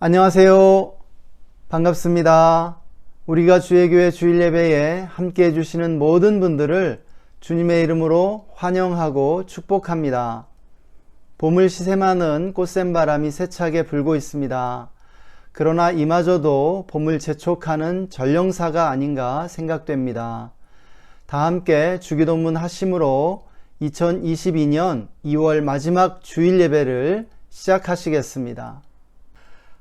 안녕하세요. 반갑습니다. 우리가 주의 교회 주일 예배에 함께 해주시는 모든 분들을 주님의 이름으로 환영하고 축복합니다. 봄을 시샘하는 꽃샘 바람이 세차게 불고 있습니다. 그러나 이마저도 봄을 재촉하는 전령사가 아닌가 생각됩니다. 다 함께 주기도문 하심으로 2022년 2월 마지막 주일 예배를 시작하시겠습니다.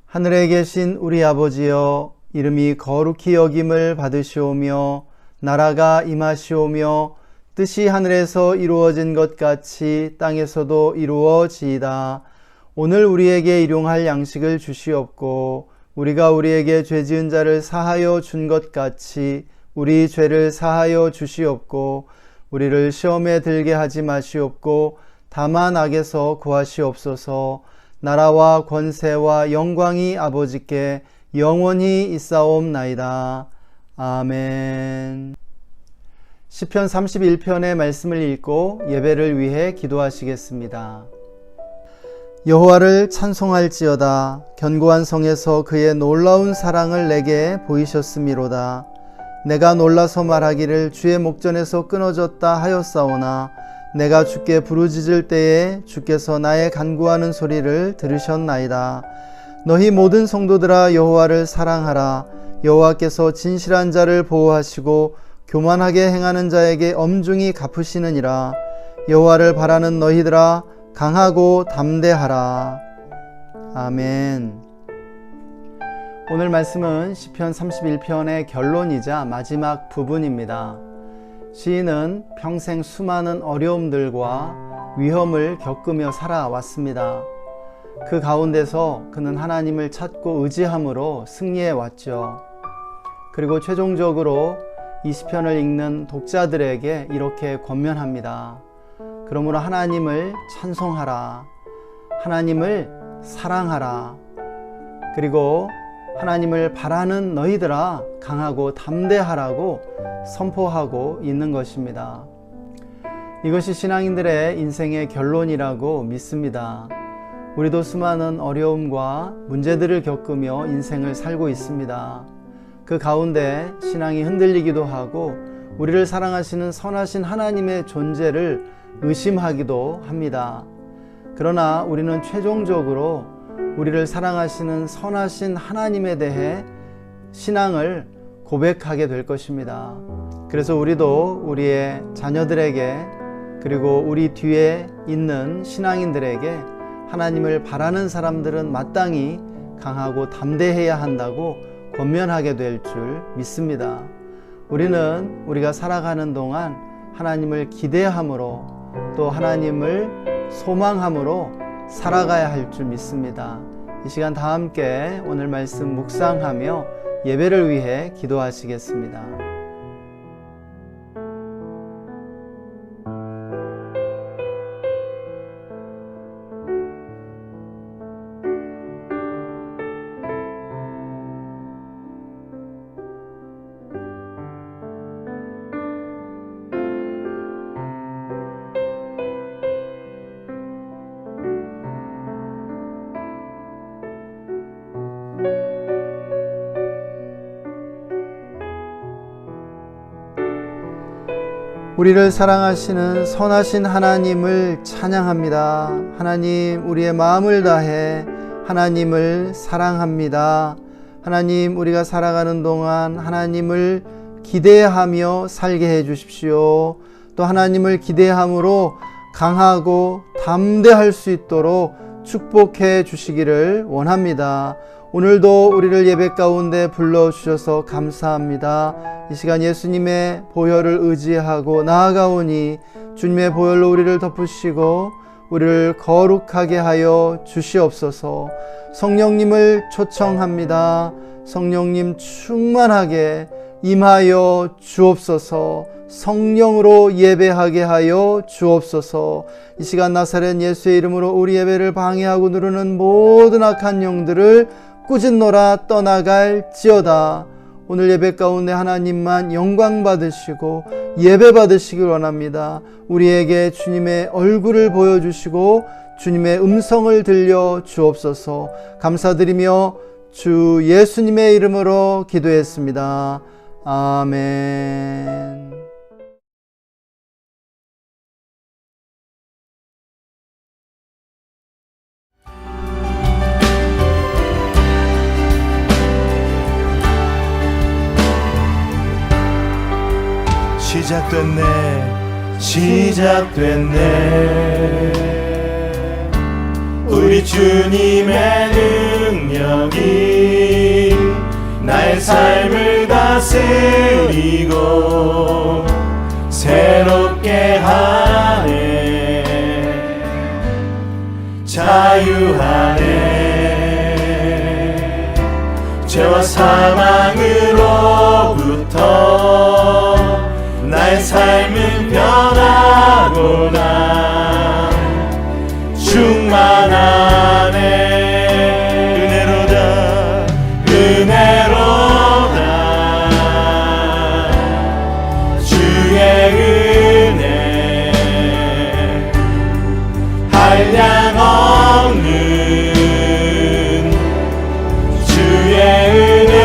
하늘에 계신 우리 아버지여, 이름이 거룩히 여김을 받으시오며 나라가 임하시오며 뜻이 하늘에서 이루어진 것 같이 땅에서도 이루어지이다. 오늘 우리에게 일용할 양식을 주시옵고 우리가 우리에게 죄 지은 자를 사하여 준 것 같이 우리 죄를 사하여 주시옵고 우리를 시험에 들게 하지 마시옵고 다만 악에서 구하시옵소서. 나라와 권세와 영광이 아버지께 영원히 있사옵나이다. 아멘. 시편 31편의 말씀을 읽고 예배를 위해 기도하시겠습니다. 여호와를 찬송할지어다. 견고한 성에서 그의 놀라운 사랑을 내게 보이셨음이로다. 내가 놀라서 말하기를 주의 목전에서 끊어졌다 하였사오나 내가 주께 부르짖을 때에 주께서 나의 간구하는 소리를 들으셨나이다. 너희 모든 성도들아 여호와를 사랑하라. 여호와께서 진실한 자를 보호하시고 교만하게 행하는 자에게 엄중히 갚으시느니라. 여호와를 바라는 너희들아 강하고 담대하라. 아멘. 오늘 말씀은 시편 31편의 결론이자 마지막 부분입니다. 시인은 평생 수많은 어려움들과 위험을 겪으며 살아왔습니다. 그 가운데서 그는 하나님을 찾고 의지함으로 승리해 왔죠. 그리고 최종적으로 이 시편을 읽는 독자들에게 이렇게 권면합니다. 그러므로 하나님을 찬송하라. 하나님을 사랑하라. 그리고 하나님을 바라는 너희들아 강하고 담대하라고 선포하고 있는 것입니다. 이것이 신앙인들의 인생의 결론이라고 믿습니다. 우리도 수많은 어려움과 문제들을 겪으며 인생을 살고 있습니다. 그 가운데 신앙이 흔들리기도 하고 우리를 사랑하시는 선하신 하나님의 존재를 의심하기도 합니다. 그러나 우리는 최종적으로 우리를 사랑하시는 선하신 하나님에 대해 신앙을 고백하게 될 것입니다. 그래서 우리도 우리의 자녀들에게 그리고 우리 뒤에 있는 신앙인들에게 하나님을 바라는 사람들은 마땅히 강하고 담대해야 한다고 권면하게 될 줄 믿습니다. 우리는 우리가 살아가는 동안 하나님을 기대함으로 또 하나님을 소망함으로 살아가야 할 줄 믿습니다. 이 시간 다 함께 오늘 말씀 묵상하며 예배를 위해 기도하시겠습니다. 우리를 사랑하시는 선하신 하나님을 찬양합니다. 하나님, 우리의 마음을 다해 하나님을 사랑합니다. 하나님, 우리가 살아가는 동안 하나님을 기대하며 살게 해 주십시오. 또 하나님을 기대함으로 강하고 담대할 수 있도록 축복해 주시기를 원합니다. 오늘도 우리를 예배 가운데 불러주셔서 감사합니다. 이 시간 예수님의 보혈을 의지하고 나아가오니 주님의 보혈로 우리를 덮으시고 우리를 거룩하게 하여 주시옵소서. 성령님을 초청합니다. 성령님 충만하게 임하여 주옵소서. 성령으로 예배하게 하여 주옵소서. 이 시간 나사렛 예수의 이름으로 우리 예배를 방해하고 누르는 모든 악한 영들을 꾸짖노라 떠나갈지어다. 오늘 예배 가운데 하나님만 영광 받으시고 예배 받으시길 원합니다. 우리에게 주님의 얼굴을 보여주시고 주님의 음성을 들려 주옵소서. 감사드리며 주 예수님의 이름으로 기도했습니다. 아멘. 시작됐네 우리 주님의 능력이 나의 삶을 다스리고 새롭게 하네 자유하네 죄와 사망으로부터 나의 삶은 변하구나 충만하네 은혜로다 은혜로다 주의 은혜 한량 없는 주의 은혜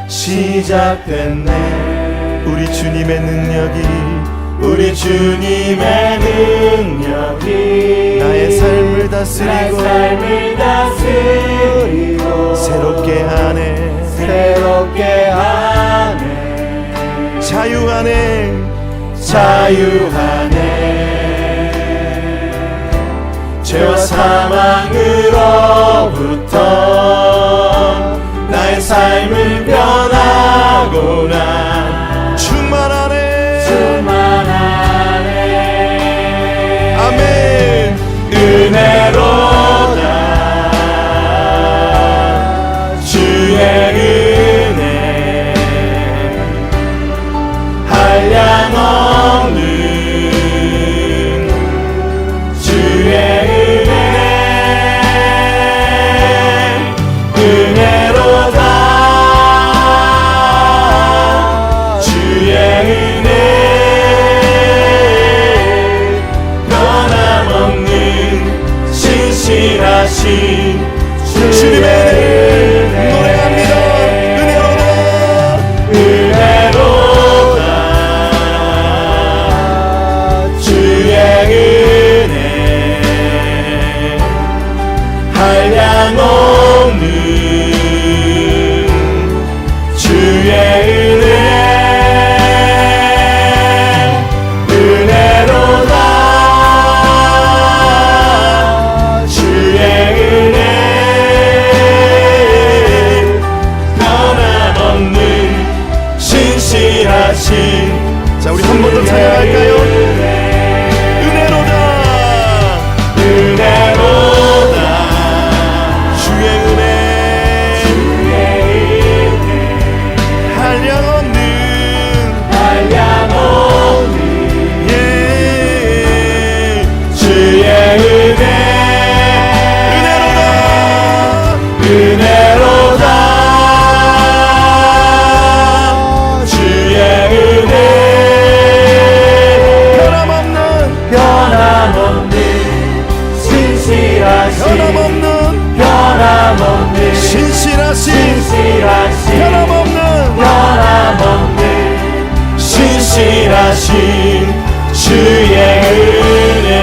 시작됐네 우리 주님의 능력이 나의 삶을 다스리고 새롭게 하네 자유하네 죄와 사망으로부터 나의 삶을 변하구나 충만하네 아멘 은혜로다 주의 은혜 한량 없는 주의 은혜로다 주의 은혜 변함없는 신실하신 주님의 은혜 노래합니다 은혜로다 주의 은혜 한량 없는 주의 은혜 은혜로다 주의 은혜 변함없는 신실하신 자 우리 한 번 더 찬양할까요? 은혜로다 주의 은혜 한량 없는 예 주의 은혜 은혜로다 주의 은혜 변함없는 신실하신 변함없는 신실하신 주의 은혜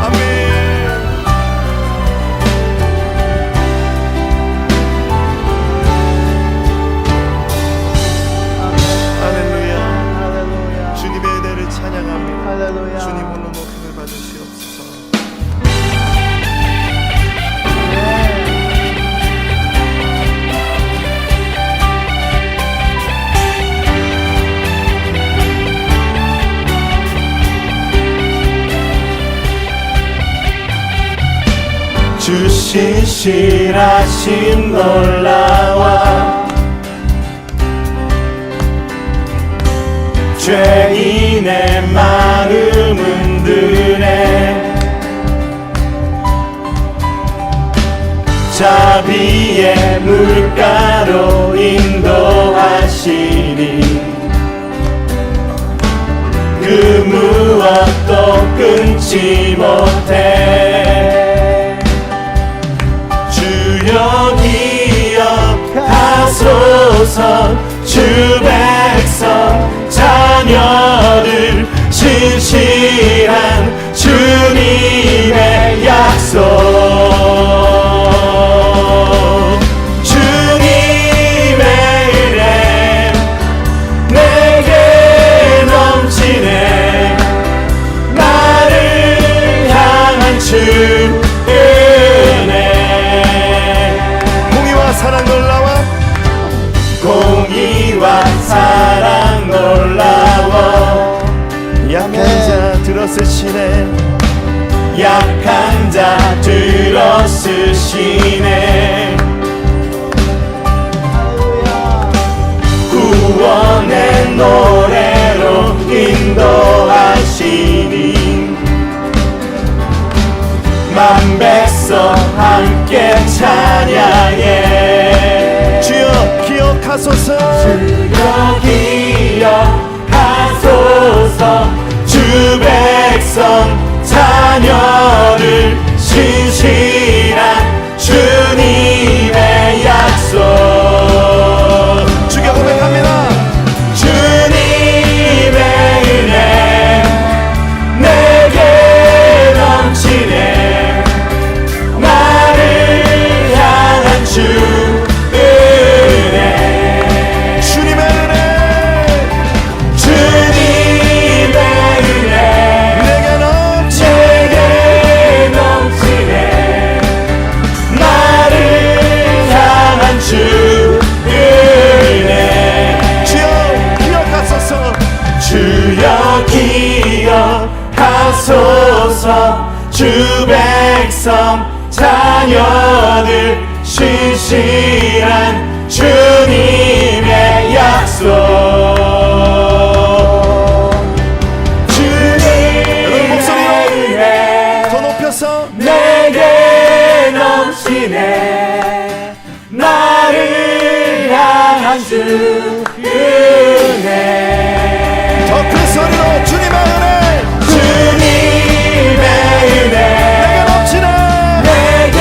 아멘 할렐루야 주님의 은혜를 찬양합니다 할렐루야. 주님 홀로 높임을 받으시옵소서 신실하심 놀라워 죄인의 마음은 드네 자비의 물가로 인도하시니 그 무엇도 끊지 못해 주여 기억하소서 주 백성 자녀들 신실한 주님의 약속 주님의 은혜 내게 넘치네 나를 향한 주 은혜 공의와 사랑 놀라워 공의와 사랑 놀라워 약한 자 들어쓰시네 약한 자 들어쓰시네 구원의 노래로 인도하시니 만 백성 함께 찬양해 주여 기억하소서 주여 기억하소서 주 백성 자녀를 신실한 주님의 약속 주여 고백합니다 주님의 은혜 내게 넘치네 나를 향한 주 은혜 주님의 은혜 주님의 은혜 내게 넘치네 나를 향한 주 은혜 주여 기억하소서 주여 기억하소서 주 백성 자녀들 신실한 주님의 약속 주님의 목소리로 더 높여서 내게 넘치네 나를 향한 주 은혜 더 큰 소리로 주님의 은혜 주님의 은혜 내게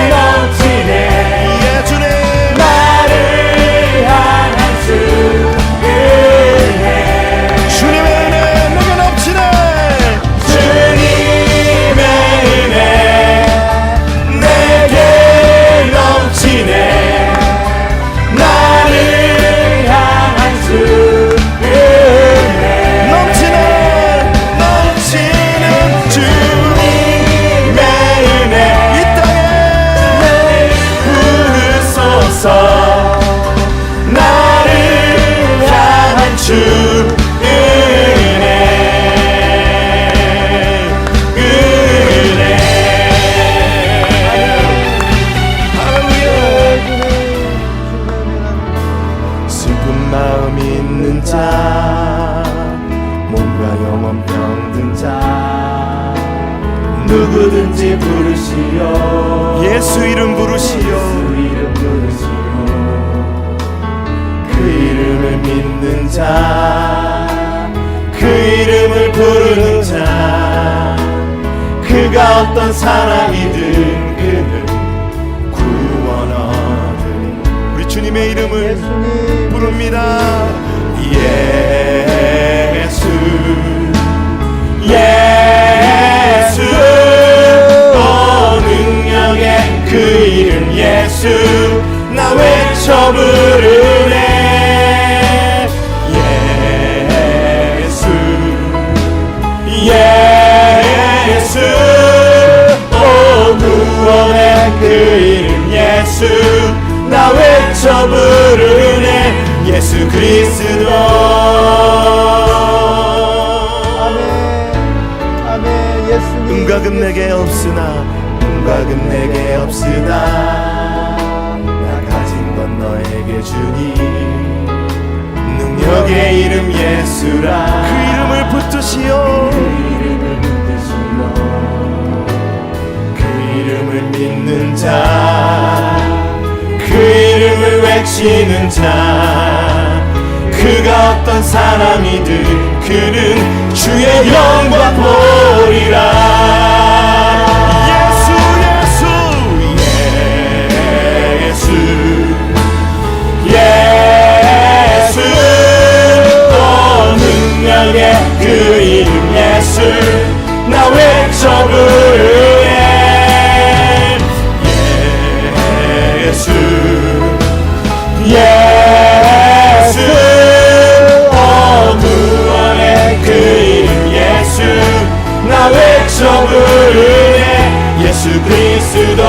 넘치네 예 주님 나를 향한 주 은혜 주님의 은혜 내게 넘치네 주님의 은혜 내게 넘치네 나를 향한 주 은혜 넘치는 주님의 은혜 이 땅에 부으소서 나를 향한 주 은혜 할렐루야 슬픈 마음 있는 자 몸과 영혼 병든 자 누구든지 부르시오 예수 이름 부르시오 그 이름을 믿는 자 그 이름을 부르는 자 그가 어떤 사람이든 그는 구원 얻으니 우리 주님의 이름을 예수님 부릅니다 예수 예수 오 능력의 그 이름 예수 나 외쳐 부르네 예수 예수 오 구원의 그 이름 예수 나 외쳐 부르네 예수 그리스도 아멘 아멘 예수님 음과 금 내게 없으나 영광은 내게 없으나 나 가진 건 너에게 주니 능력의 이름 예수라. 그 이름을 붙드시오. 그 이름을 믿는 자, 그 이름을 외치는 자, 그가 어떤 사람이든 그는 주의 영광 보리라. 그 이름 예수 나 외쳐 부르네. 예수 예수 구원의 그 이름 예수 나 외쳐 부르네. 예수 그리스도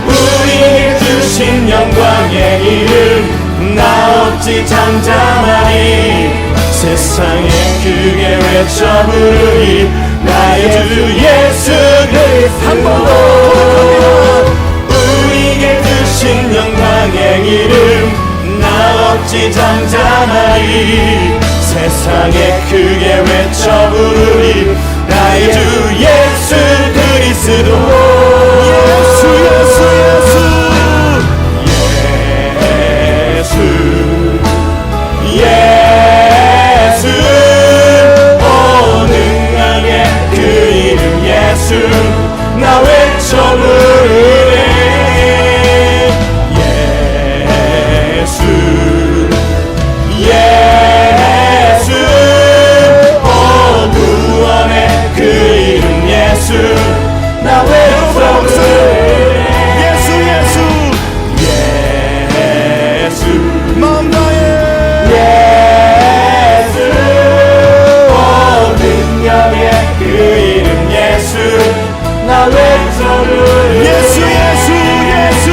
우리에게 주신 영광의 이름 나 없지 잠잠하니 세상에 크게 외쳐 부르리. 나의 주 예수 그리스도 한 번 더 우리에게 주신 영광의 이름 나 없지 잠잠하니 세상에 크게 외쳐 부르리. 나의 주 예수 그리스도 예수 예수 예수 예수 능력의 그 이름 예수 나 외쳐 부르네. 예수 예수 구원의 그 이름 예수 나 외쳐 부르네. 예수 예수 예수 마음 다해 그 이름 예수 나 외쳐 부르네. 예수 예수 예수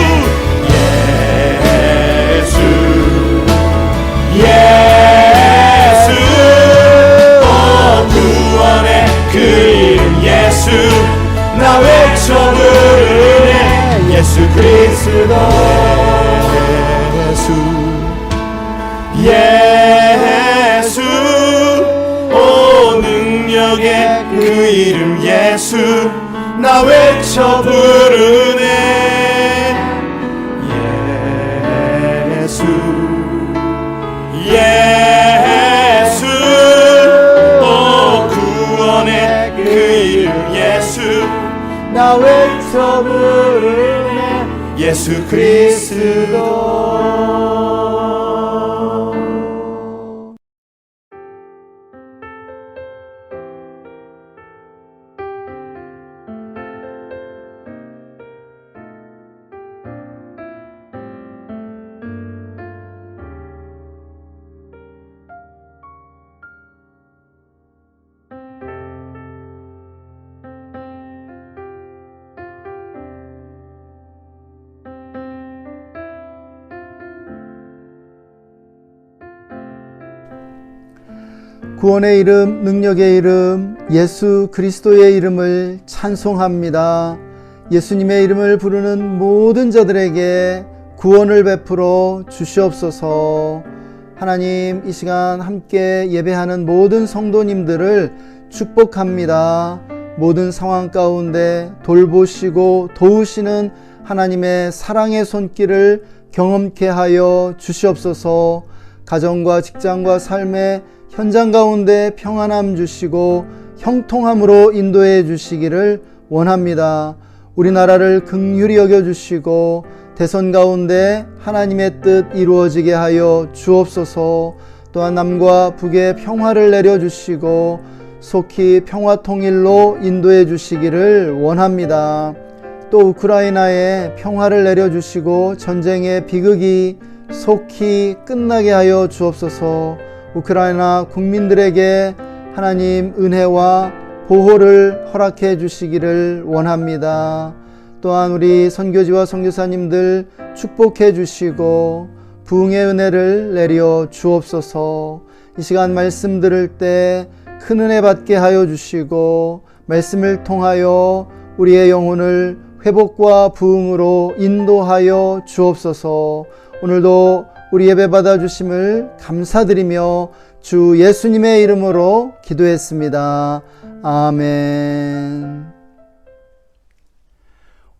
예수 구원의 그 이름 예수 나 외쳐 부르네. 예수 그리스도 예수 능력의 그 이름 예수 나 외쳐 부르네. 예수 예수 구원의 그 이름 예수 나 외쳐 부르네. 예수 그리스도 구원의 이름, 능력의 이름, 예수 그리스도의 이름을 찬송합니다. 예수님의 이름을 부르는 모든 자들에게 구원을 베풀어 주시옵소서. 하나님, 이 시간 함께 예배하는 모든 성도님들을 축복합니다. 모든 상황 가운데 돌보시고 도우시는 하나님의 사랑의 손길을 경험케 하여 주시옵소서. 가정과 직장과 삶의 현장 가운데 평안함 주시고 형통함으로 인도해 주시기를 원합니다. 우리나라를 긍휼히 여겨 주시고 대선 가운데 하나님의 뜻 이루어지게 하여 주옵소서. 또한 남과 북에 평화를 내려 주시고 속히 평화 통일로 인도해 주시기를 원합니다. 또 우크라이나에 평화를 내려 주시고 전쟁의 비극이 속히 끝나게 하여 주옵소서. 우크라이나 국민들에게 하나님 은혜와 보호를 허락해 주시기를 원합니다. 또한 우리 선교지와 선교사님들 축복해 주시고 부흥의 은혜를 내려 주옵소서. 이 시간 말씀 들을 때 큰 은혜 받게 하여 주시고 말씀을 통하여 우리의 영혼을 회복과 부흥으로 인도하여 주옵소서. 오늘도 우리 예배 받아주심을 감사드리며 주 예수님의 이름으로 기도했습니다. 아멘.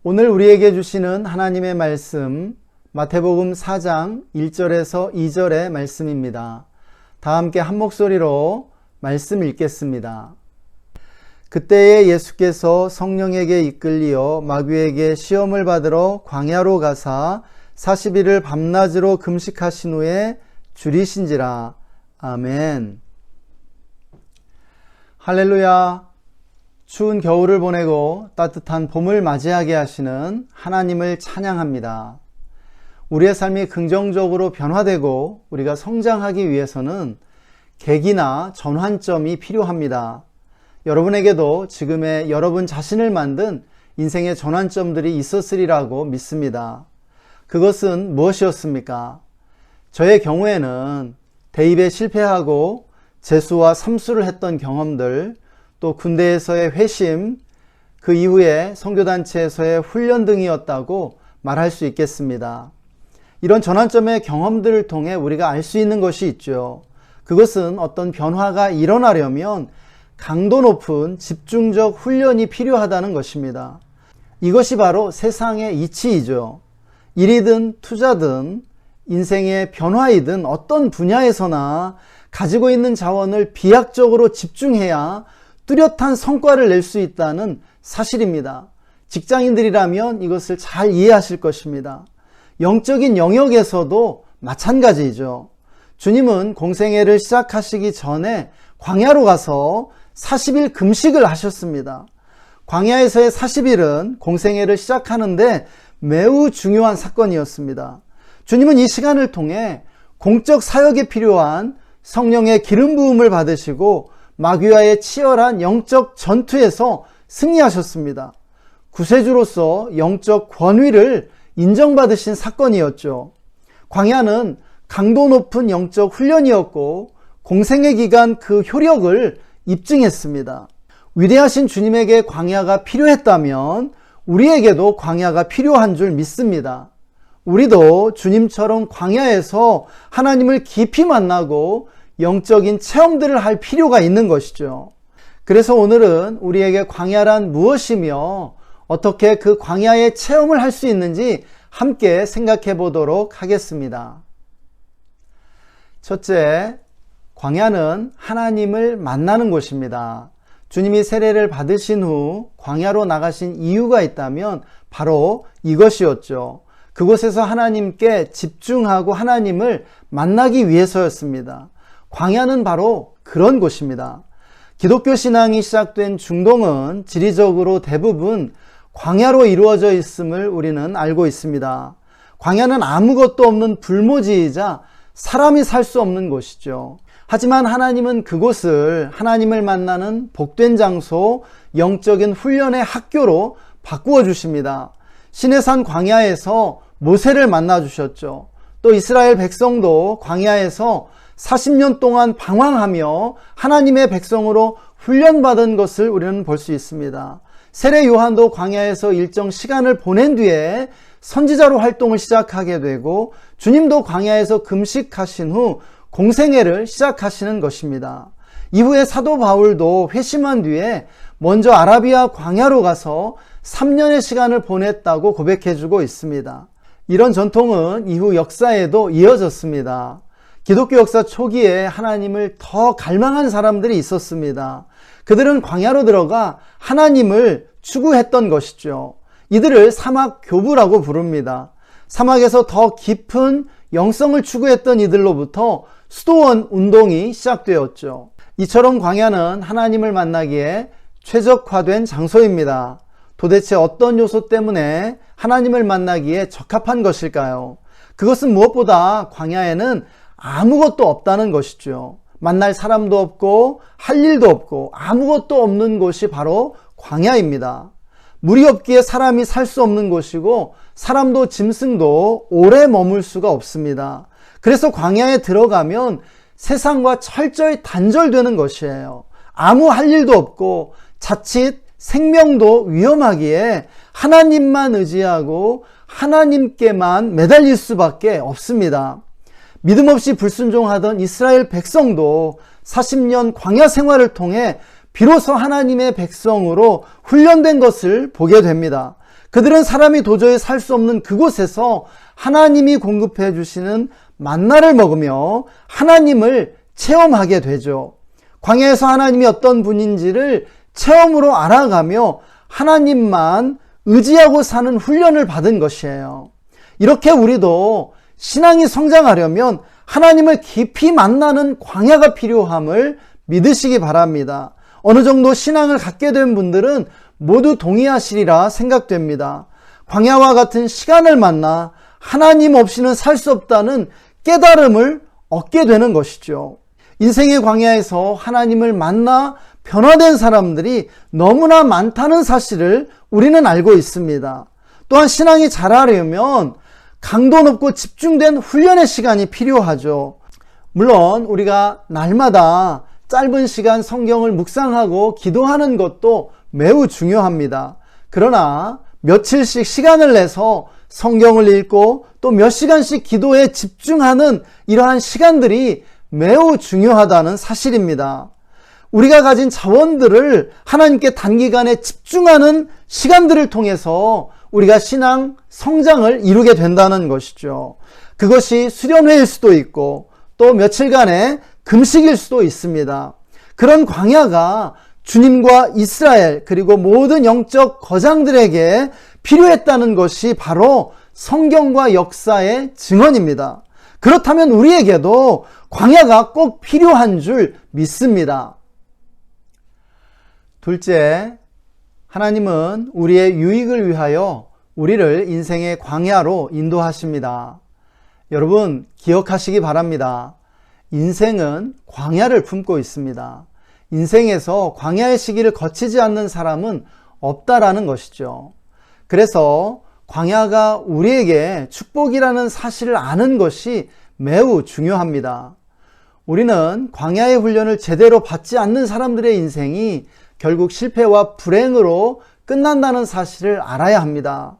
오늘 우리에게 주시는 하나님의 말씀, 마태복음 4장 1절에서 2절의 말씀입니다. 다 함께 한 목소리로 말씀 읽겠습니다. 그때에 예수께서 성령에게 이끌리어 마귀에게 시험을 받으러 광야로 가사 40일을 밤낮으로 금식하신 후에 줄이신지라. 아멘. 할렐루야. 추운 겨울을 보내고 따뜻한 봄을 맞이하게 하시는 하나님을 찬양합니다. 우리의 삶이 긍정적으로 변화되고 우리가 성장하기 위해서는 계기나 전환점이 필요합니다. 여러분에게도 지금의 여러분 자신을 만든 인생의 전환점들이 있었으리라고 믿습니다. 그것은 무엇이었습니까? 저의 경우에는 대입에 실패하고 재수와 삼수를 했던 경험들, 또 군대에서의 회심, 그 이후에 선교단체에서의 훈련 등이었다고 말할 수 있겠습니다. 이런 전환점의 경험들을 통해 우리가 알 수 있는 것이 있죠. 그것은 어떤 변화가 일어나려면 강도 높은 집중적 훈련이 필요하다는 것입니다. 이것이 바로 세상의 이치이죠. 일이든 투자든 인생의 변화이든 어떤 분야에서나 가지고 있는 자원을 비약적으로 집중해야 뚜렷한 성과를 낼 수 있다는 사실입니다. 직장인들이라면 이것을 잘 이해하실 것입니다. 영적인 영역에서도 마찬가지이죠. 주님은 공생애를 시작하시기 전에 광야로 가서 40일 금식을 하셨습니다. 광야에서의 40일은 공생애를 시작하는데 매우 중요한 사건이었습니다. 주님은 이 시간을 통해 공적 사역에 필요한 성령의 기름 부음을 받으시고 마귀와의 치열한 영적 전투에서 승리하셨습니다. 구세주로서 영적 권위를 인정받으신 사건이었죠. 광야는 강도 높은 영적 훈련이었고 공생애 기간 그 효력을 입증했습니다. 위대하신 주님에게 광야가 필요했다면 우리에게도 광야가 필요한 줄 믿습니다. 우리도 주님처럼 광야에서 하나님을 깊이 만나고 영적인 체험들을 할 필요가 있는 것이죠. 그래서 오늘은 우리에게 광야란 무엇이며 어떻게 그 광야의 체험을 할 수 있는지 함께 생각해 보도록 하겠습니다. 첫째, 광야는 하나님을 만나는 곳입니다. 주님이 세례를 받으신 후 광야로 나가신 이유가 있다면 바로 이것이었죠. 그곳에서 하나님께 집중하고 하나님을 만나기 위해서였습니다. 광야는 바로 그런 곳입니다. 기독교 신앙이 시작된 중동은 지리적으로 대부분 광야로 이루어져 있음을 우리는 알고 있습니다. 광야는 아무것도 없는 불모지이자 사람이 살 수 없는 곳이죠. 하지만 하나님은 그곳을 하나님을 만나는 복된 장소, 영적인 훈련의 학교로 바꾸어 주십니다. 시내산 광야에서 모세를 만나 주셨죠. 또 이스라엘 백성도 광야에서 40년 동안 방황하며 하나님의 백성으로 훈련받은 것을 우리는 볼 수 있습니다. 세례 요한도 광야에서 일정 시간을 보낸 뒤에 선지자로 활동을 시작하게 되고 주님도 광야에서 금식하신 후 공생애를 시작하시는 것입니다. 이후에 사도 바울도 회심한 뒤에 먼저 아라비아 광야로 가서 3년의 시간을 보냈다고 고백해주고 있습니다. 이런 전통은 이후 역사에도 이어졌습니다. 기독교 역사 초기에 하나님을 더 갈망한 사람들이 있었습니다. 그들은 광야로 들어가 하나님을 추구했던 것이죠. 이들을 사막 교부라고 부릅니다. 사막에서 더 깊은 영성을 추구했던 이들로부터 수도원 운동이 시작되었죠. 이처럼 광야는 하나님을 만나기에 최적화된 장소입니다. 도대체 어떤 요소 때문에 하나님을 만나기에 적합한 것일까요? 그것은 무엇보다 광야에는 아무것도 없다는 것이죠. 만날 사람도 없고 할 일도 없고 아무것도 없는 곳이 바로 광야입니다. 물이 없기에 사람이 살 수 없는 곳이고 사람도 짐승도 오래 머물 수가 없습니다. 그래서 광야에 들어가면 세상과 철저히 단절되는 것이에요. 아무 할 일도 없고 자칫 생명도 위험하기에 하나님만 의지하고 하나님께만 매달릴 수밖에 없습니다. 믿음 없이 불순종하던 이스라엘 백성도 40년 광야 생활을 통해 비로소 하나님의 백성으로 훈련된 것을 보게 됩니다. 그들은 사람이 도저히 살 수 없는 그곳에서 하나님이 공급해 주시는 만나를 먹으며 하나님을 체험하게 되죠. 광야에서 하나님이 어떤 분인지를 체험으로 알아가며 하나님만 의지하고 사는 훈련을 받은 것이에요. 이렇게 우리도 신앙이 성장하려면 하나님을 깊이 만나는 광야가 필요함을 믿으시기 바랍니다. 어느 정도 신앙을 갖게 된 분들은 모두 동의하시리라 생각됩니다. 광야와 같은 시간을 만나 하나님 없이는 살 수 없다는 깨달음을 얻게 되는 것이죠. 인생의 광야에서 하나님을 만나 변화된 사람들이 너무나 많다는 사실을 우리는 알고 있습니다. 또한 신앙이 자라려면 강도 높고 집중된 훈련의 시간이 필요하죠. 물론 우리가 날마다 짧은 시간 성경을 묵상하고 기도하는 것도 매우 중요합니다. 그러나 며칠씩 시간을 내서 성경을 읽고 또 몇 시간씩 기도에 집중하는 이러한 시간들이 매우 중요하다는 사실입니다. 우리가 가진 자원들을 하나님께 단기간에 집중하는 시간들을 통해서 우리가 신앙 성장을 이루게 된다는 것이죠. 그것이 수련회일 수도 있고 또 며칠간의 금식일 수도 있습니다. 그런 광야가 주님과 이스라엘 그리고 모든 영적 거장들에게 필요했다는 것이 바로 성경과 역사의 증언입니다. 그렇다면 우리에게도 광야가 꼭 필요한 줄 믿습니다. 둘째, 하나님은 우리의 유익을 위하여 우리를 인생의 광야로 인도하십니다. 여러분 기억하시기 바랍니다. 인생은 광야를 품고 있습니다. 인생에서 광야의 시기를 거치지 않는 사람은 없다라는 것이죠. 그래서 광야가 우리에게 축복이라는 사실을 아는 것이 매우 중요합니다. 우리는 광야의 훈련을 제대로 받지 않는 사람들의 인생이 결국 실패와 불행으로 끝난다는 사실을 알아야 합니다.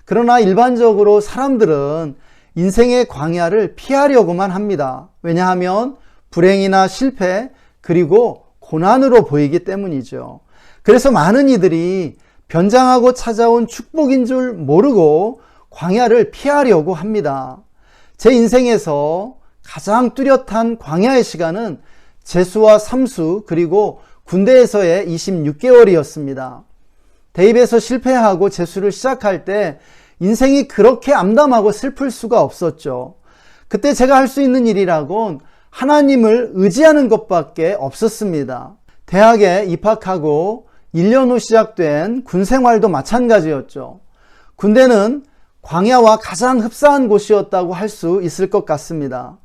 그러나 일반적으로 사람들은 인생의 광야를 피하려고만 합니다. 왜냐하면 불행이나 실패 그리고 고난으로 보이기 때문이죠. 그래서 많은 이들이 변장하고 찾아온 축복인 줄 모르고 광야를 피하려고 합니다. 제 인생에서 가장 뚜렷한 광야의 시간은 재수와 삼수 그리고 군대에서의 26개월이었습니다. 대입에서 실패하고 재수를 시작할 때 인생이 그렇게 암담하고 슬플 수가 없었죠. 그때 제가 할 수 있는 일이라곤 하나님을 의지하는 것밖에 없었습니다. 대학에 입학하고 1년 후 시작된 군 생활도 마찬가지였죠. 군대는 광야와 가장 흡사한 곳이었다고 할 수 있을 것 같습니다.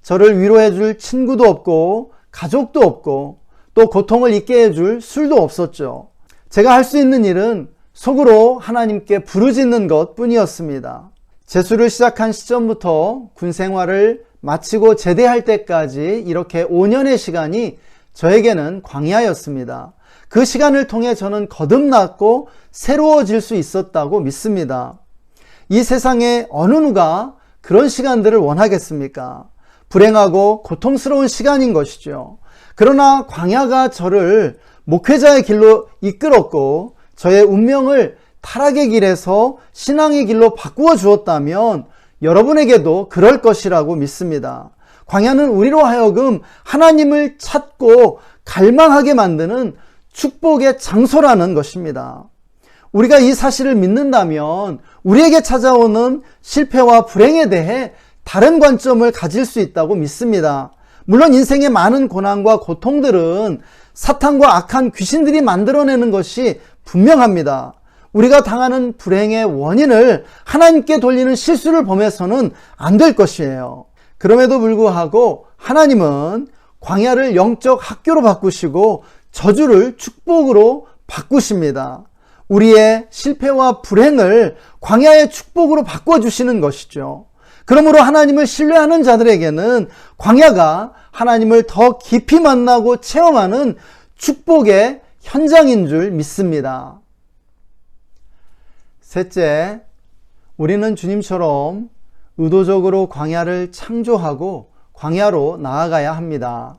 저를 위로해 줄 친구도 없고 가족도 없고 또 고통을 잊게 해줄 술도 없었죠. 제가 할 수 있는 일은 속으로 하나님께 부르짖는 것 뿐이었습니다. 재수를 시작한 시점부터 군 생활을 마치고 제대할 때까지 이렇게 5년의 시간이 저에게는 광야였습니다. 그 시간을 통해 저는 거듭났고 새로워질 수 있었다고 믿습니다. 이 세상에 어느 누가 그런 시간들을 원하겠습니까? 불행하고 고통스러운 시간인 것이죠. 그러나 광야가 저를 목회자의 길로 이끌었고 저의 운명을 타락의 길에서 신앙의 길로 바꾸어 주었다면 여러분에게도 그럴 것이라고 믿습니다. 광야는 우리로 하여금 하나님을 찾고 갈망하게 만드는 축복의 장소라는 것입니다. 우리가 이 사실을 믿는다면 우리에게 찾아오는 실패와 불행에 대해 다른 관점을 가질 수 있다고 믿습니다. 물론 인생의 많은 고난과 고통들은 사탄과 악한 귀신들이 만들어내는 것이 분명합니다. 우리가 당하는 불행의 원인을 하나님께 돌리는 실수를 범해서는 안 될 것이에요. 그럼에도 불구하고 하나님은 광야를 영적 학교로 바꾸시고 저주를 축복으로 바꾸십니다. 우리의 실패와 불행을 광야의 축복으로 바꿔주시는 것이죠. 그러므로 하나님을 신뢰하는 자들에게는 광야가 하나님을 더 깊이 만나고 체험하는 축복의 현장인 줄 믿습니다. 셋째, 우리는 주님처럼 의도적으로 광야를 창조하고 광야로 나아가야 합니다.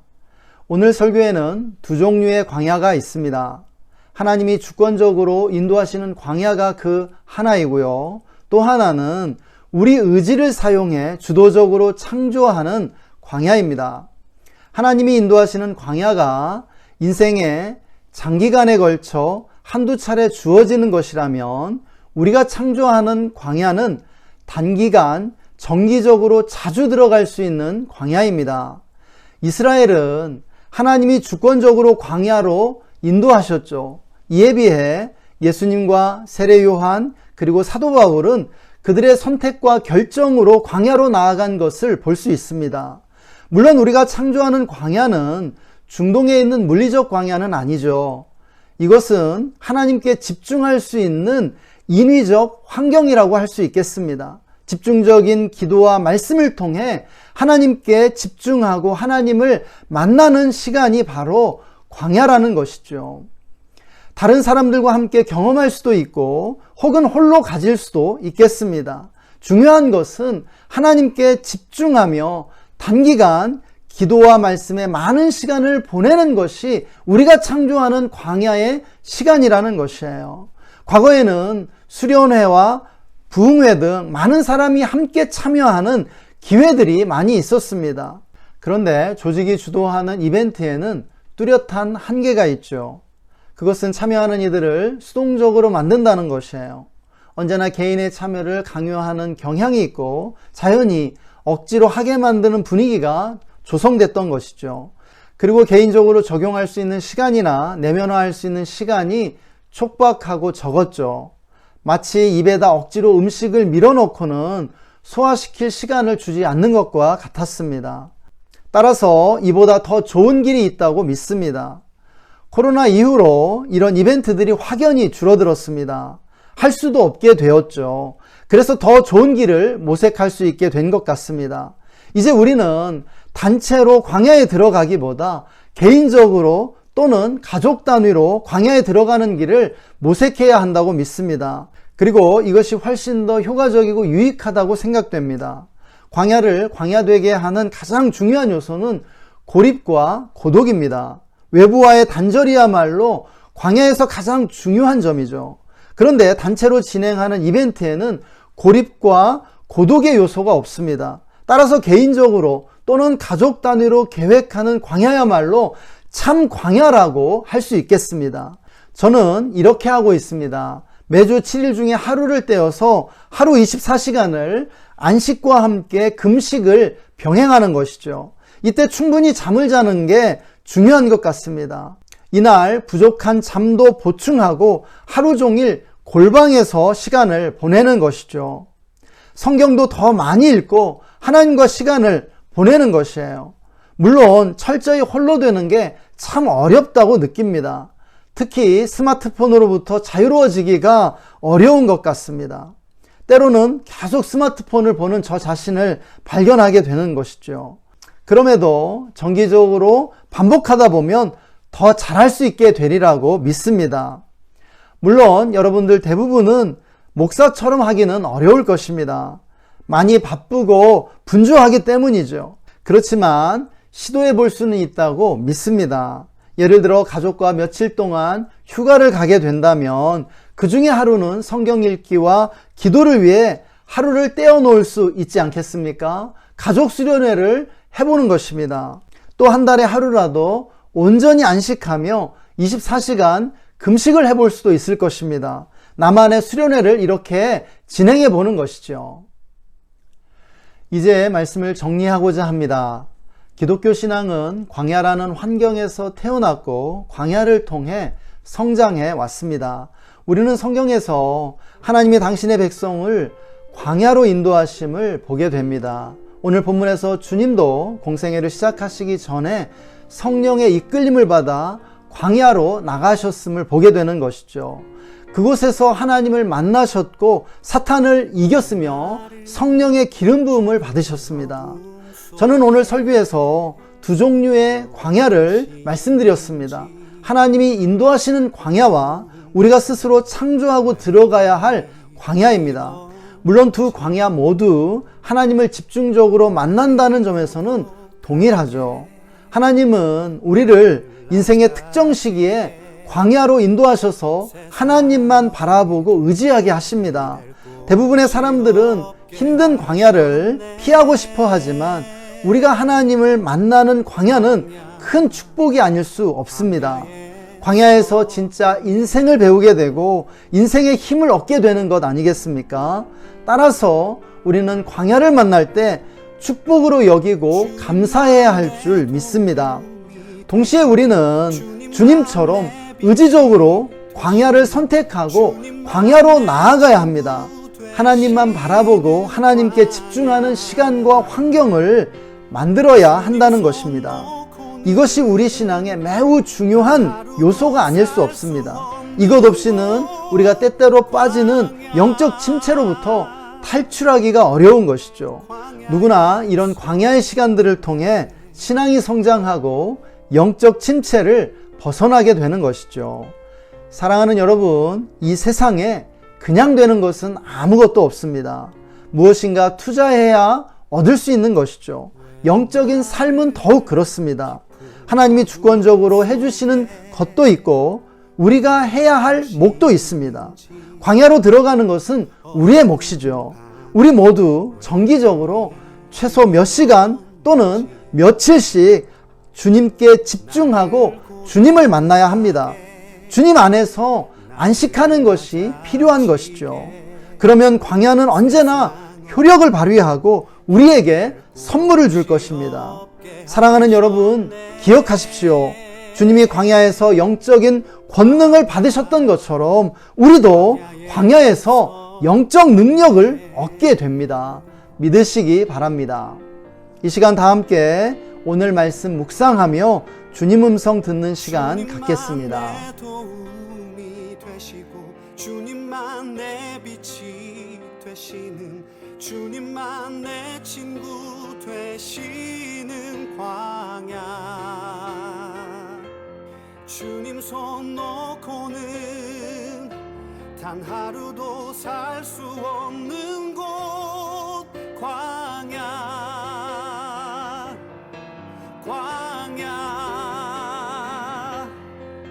오늘 설교에는 두 종류의 광야가 있습니다. 하나님이 주권적으로 인도하시는 광야가 그 하나이고요. 또 하나는 우리 의지를 사용해 주도적으로 창조하는 광야입니다. 하나님이 인도하시는 광야가 인생에 장기간에 걸쳐 한두 차례 주어지는 것이라면 우리가 창조하는 광야는 단기간 정기적으로 자주 들어갈 수 있는 광야입니다. 이스라엘은 하나님이 주권적으로 광야로 인도하셨죠. 이에 비해 예수님과 세례 요한 그리고 사도 바울은 그들의 선택과 결정으로 광야로 나아간 것을 볼 수 있습니다. 물론 우리가 창조하는 광야는 중동에 있는 물리적 광야는 아니죠. 이것은 하나님께 집중할 수 있는 인위적 환경이라고 할 수 있겠습니다. 집중적인 기도와 말씀을 통해 하나님께 집중하고 하나님을 만나는 시간이 바로 광야라는 것이죠. 다른 사람들과 함께 경험할 수도 있고 혹은 홀로 가질 수도 있겠습니다. 중요한 것은 하나님께 집중하며 단기간 기도와 말씀에 많은 시간을 보내는 것이 우리가 창조하는 광야의 시간이라는 것이에요. 과거에는 수련회와 부흥회 등 많은 사람이 함께 참여하는 기회들이 많이 있었습니다. 그런데 조직이 주도하는 이벤트에는 뚜렷한 한계가 있죠. 그것은 참여하는 이들을 수동적으로 만든다는 것이에요. 언제나 개인의 참여를 강요하는 경향이 있고 자연히 억지로 하게 만드는 분위기가 조성됐던 것이죠. 그리고 개인적으로 적용할 수 있는 시간이나 내면화할 수 있는 시간이 촉박하고 적었죠. 마치 입에다 억지로 음식을 밀어넣고는 소화시킬 시간을 주지 않는 것과 같았습니다. 따라서 이보다 더 좋은 길이 있다고 믿습니다. 코로나 이후로 이런 이벤트들이 확연히 줄어들었습니다. 할 수도 없게 되었죠. 그래서 더 좋은 길을 모색할 수 있게 된 것 같습니다. 이제 우리는 단체로 광야에 들어가기보다 개인적으로 또는 가족 단위로 광야에 들어가는 길을 모색해야 한다고 믿습니다. 그리고 이것이 훨씬 더 효과적이고 유익하다고 생각됩니다. 광야를 광야되게 하는 가장 중요한 요소는 고립과 고독입니다. 외부와의 단절이야말로 광야에서 가장 중요한 점이죠. 그런데 단체로 진행하는 이벤트에는 고립과 고독의 요소가 없습니다. 따라서 개인적으로 또는 가족 단위로 계획하는 광야야말로 참 광야라고 할 수 있겠습니다. 저는 이렇게 하고 있습니다. 매주 7일 중에 하루를 떼어서 하루 24시간을 안식과 함께 금식을 병행하는 것이죠. 이때 충분히 잠을 자는 게 중요한 것 같습니다. 이날 부족한 잠도 보충하고 하루 종일 골방에서 시간을 보내는 것이죠. 성경도 더 많이 읽고 하나님과 시간을 보내는 것이에요. 물론 철저히 홀로 되는 게 참 어렵다고 느낍니다. 특히 스마트폰으로부터 자유로워지기가 어려운 것 같습니다. 때로는 계속 스마트폰을 보는 저 자신을 발견하게 되는 것이죠. 그럼에도 정기적으로 반복하다 보면 더 잘할 수 있게 되리라고 믿습니다. 물론 여러분들 대부분은 목사처럼 하기는 어려울 것입니다. 많이 바쁘고 분주하기 때문이죠. 그렇지만 시도해 볼 수는 있다고 믿습니다. 예를 들어 가족과 며칠 동안 휴가를 가게 된다면 그 중에 하루는 성경 읽기와 기도를 위해 하루를 떼어 놓을 수 있지 않겠습니까? 가족 수련회를 해보는 것입니다. 또 한 달에 하루라도 온전히 안식하며 24시간 금식을 해볼 수도 있을 것입니다. 나만의 수련회를 이렇게 진행해 보는 것이죠. 이제 말씀을 정리하고자 합니다. 기독교 신앙은 광야라는 환경에서 태어났고 광야를 통해 성장해 왔습니다. 우리는 성경에서 하나님이 당신의 백성을 광야로 인도하심을 보게 됩니다. 오늘 본문에서 주님도 공생애를 시작하시기 전에 성령의 이끌림을 받아 광야로 나가셨음을 보게 되는 것이죠. 그곳에서 하나님을 만나셨고 사탄을 이겼으며 성령의 기름 부음을 받으셨습니다. 저는 오늘 설교에서 두 종류의 광야를 말씀드렸습니다. 하나님이 인도하시는 광야와 우리가 스스로 창조하고 들어가야 할 광야입니다. 물론 두 광야 모두 하나님을 집중적으로 만난다는 점에서는 동일하죠. 하나님은 우리를 인생의 특정 시기에 광야로 인도하셔서 하나님만 바라보고 의지하게 하십니다. 대부분의 사람들은 힘든 광야를 피하고 싶어 하지만 우리가 하나님을 만나는 광야는 큰 축복이 아닐 수 없습니다. 광야에서 진짜 인생을 배우게 되고 인생의 힘을 얻게 되는 것 아니겠습니까? 따라서 우리는 광야를 만날 때 축복으로 여기고 감사해야 할 줄 믿습니다. 동시에 우리는 주님처럼 의지적으로 광야를 선택하고 광야로 나아가야 합니다. 하나님만 바라보고 하나님께 집중하는 시간과 환경을 만들어야 한다는 것입니다. 이것이 우리 신앙의 매우 중요한 요소가 아닐 수 없습니다. 이것 없이는 우리가 때때로 빠지는 영적 침체로부터 탈출하기가 어려운 것이죠. 누구나 이런 광야의 시간들을 통해 신앙이 성장하고 영적 침체를 벗어나게 되는 것이죠. 사랑하는 여러분, 이 세상에 그냥 되는 것은 아무것도 없습니다. 무엇인가 투자해야 얻을 수 있는 것이죠. 영적인 삶은 더욱 그렇습니다. 하나님이 주권적으로 해주시는 것도 있고 우리가 해야 할 몫도 있습니다. 광야로 들어가는 것은 우리의 몫이죠. 우리 모두 정기적으로 최소 몇 시간 또는 며칠씩 주님께 집중하고 주님을 만나야 합니다. 주님 안에서 안식하는 것이 필요한 것이죠. 그러면 광야는 언제나 효력을 발휘하고 우리에게 선물을 줄 것입니다. 사랑하는 여러분, 기억하십시오. 주님이 광야에서 영적인 권능을 받으셨던 것처럼 우리도 광야에서 영적 능력을 얻게 됩니다. 믿으시기 바랍니다. 이 시간 다 함께 오늘 말씀 묵상하며 주님 음성 듣는 시간 갖겠습니다. 주님만 내 빛이 되시는, 주님만 내 친구 되시는 광야. 주님 손 놓고는 단 하루도 살 수 없는 곳, 광야, 광야.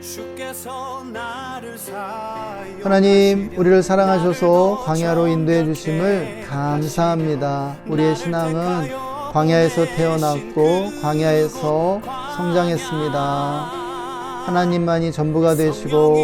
주께서 나를 사요. 하나님, 우리를 사랑하셔서 광야로 인도해 주심을 감사합니다. 우리의 신앙은 광야에서 태어났고 광야에서 성장했습니다. 하나님만이 전부가 되시고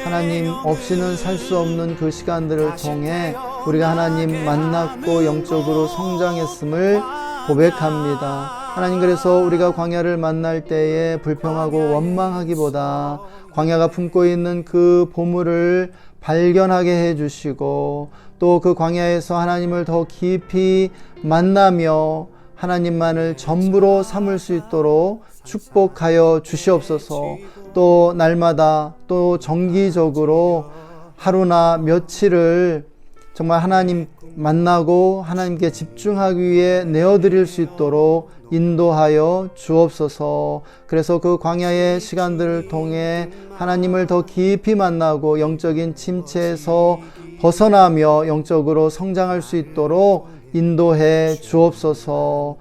하나님 없이는 살 수 없는 그 시간들을 통해 우리가 하나님 만났고 영적으로 성장했음을 고백합니다. 하나님, 그래서 우리가 광야를 만날 때에 불평하고 원망하기보다 광야가 품고 있는 그 보물을 발견하게 해주시고 또 그 광야에서 하나님을 더 깊이 만나며 하나님만을 전부로 삼을 수 있도록 축복하여 주시옵소서. 또 날마다 또 정기적으로 하루나 며칠을 정말 하나님 만나고 하나님께 집중하기 위해 내어드릴 수 있도록 인도하여 주옵소서. 그래서 그 광야의 시간들을 통해 하나님을 더 깊이 만나고 영적인 침체에서 벗어나며 영적으로 성장할 수 있도록 인도해 주옵소서.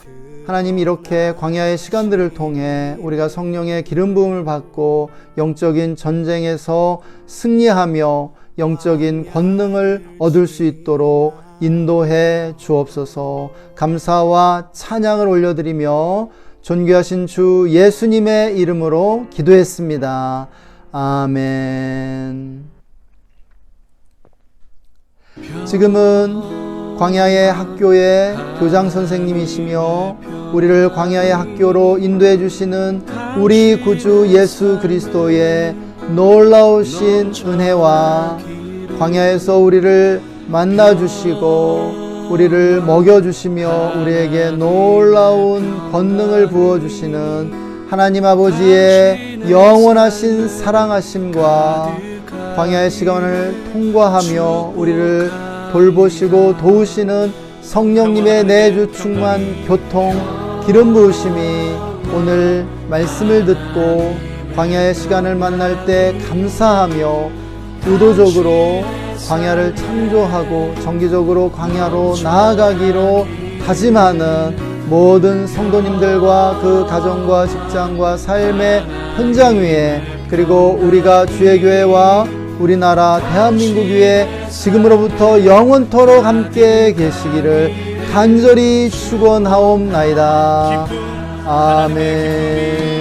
하나님, 이렇게 광야의 시간들을 통해 우리가 성령의 기름 부음을 받고 영적인 전쟁에서 승리하며 영적인 권능을 얻을 수 있도록 인도해 주옵소서. 감사와 찬양을 올려드리며 존귀하신 주 예수님의 이름으로 기도했습니다. 아멘. 지금은 광야의 학교의 교장 선생님이시며 우리를 광야의 학교로 인도해 주시는 우리 구주 예수 그리스도의 놀라우신 은혜와 광야에서 우리를 만나주시고 우리를 먹여주시며 우리에게 놀라운 권능을 부어주시는 하나님 아버지의 영원하신 사랑하심과 광야의 시간을 통과하며 우리를 돌보시고 도우시는 성령님의 내주 충만 교통 기름 부으심이 오늘 말씀을 듣고 광야의 시간을 만날 때 감사하며 의도적으로 광야를 창조하고 정기적으로 광야로 나아가기로 다짐하는 모든 성도님들과 그 가정과 직장과 삶의 현장 위에, 그리고 우리가 주의 교회와 우리나라 대한민국 위에 지금으로부터 영원토록 함께 계시기를 간절히 축원하옵나이다. 아멘.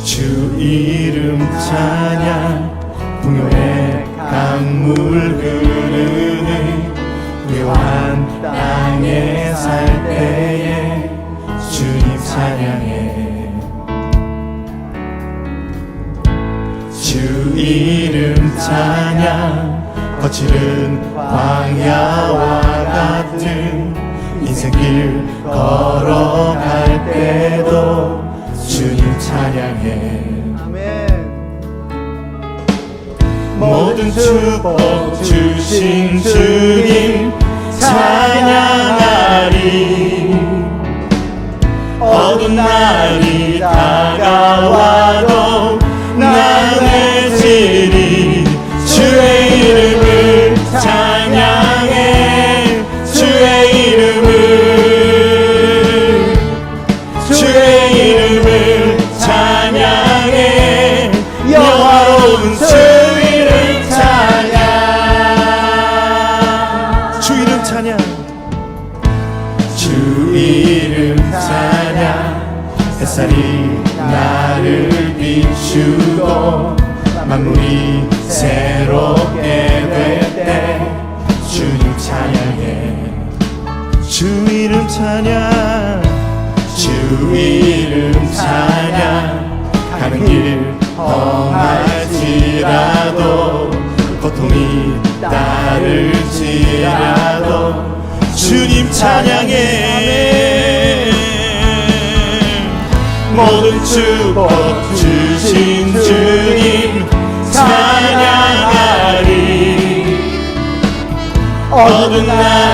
주 이름 찬양 풍요의 강물 흐르는 고요한 땅에 살 때에 주님 찬양해. 주 이름 찬양 거칠은 광야와 같은 인생길 걸어갈 때도 주님 찬양해. 아멘. 모든 축복 주신 주님 찬양하리. 어두운 날이 다가와도 나아지리. 주의 이름을 찬양해. 주의 이름을, 주의 이름을 찬양해. 영화로운 주 이름 찬양. 주 이름 찬양. 주 이름 찬양. 햇살이 나를 비추고 만물이 새롭게 될 때 주님 찬양해. 주 이름 찬양. 주 이름 찬양. 가는 길 험할지라도 고통이 따를지라도 주님 찬양해. 모든 축복 주신 주님 찬양하리. 어두운 날